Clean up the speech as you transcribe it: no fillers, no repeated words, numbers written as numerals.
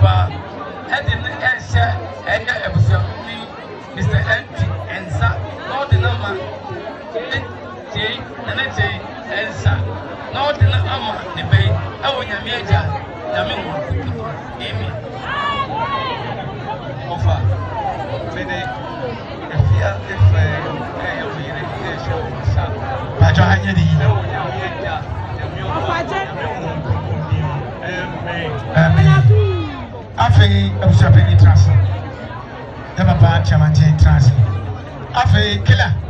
papa ɛde ne ɛhyɛ ɛnyɛ ebusuafo Mr. MP Ensa no de na ma tie na ne tie Ensa no de na ama ne bɛyi ɛwɔ nyame agya nyame ho emi ofa mede efia efe ɛyɛ oyire ɛhyɛ ɔsa bajo anya de yi ɛwɔ nyame agya nyame ɔfa amen afei abusuapɛni trans ne papa chairman trans afei kila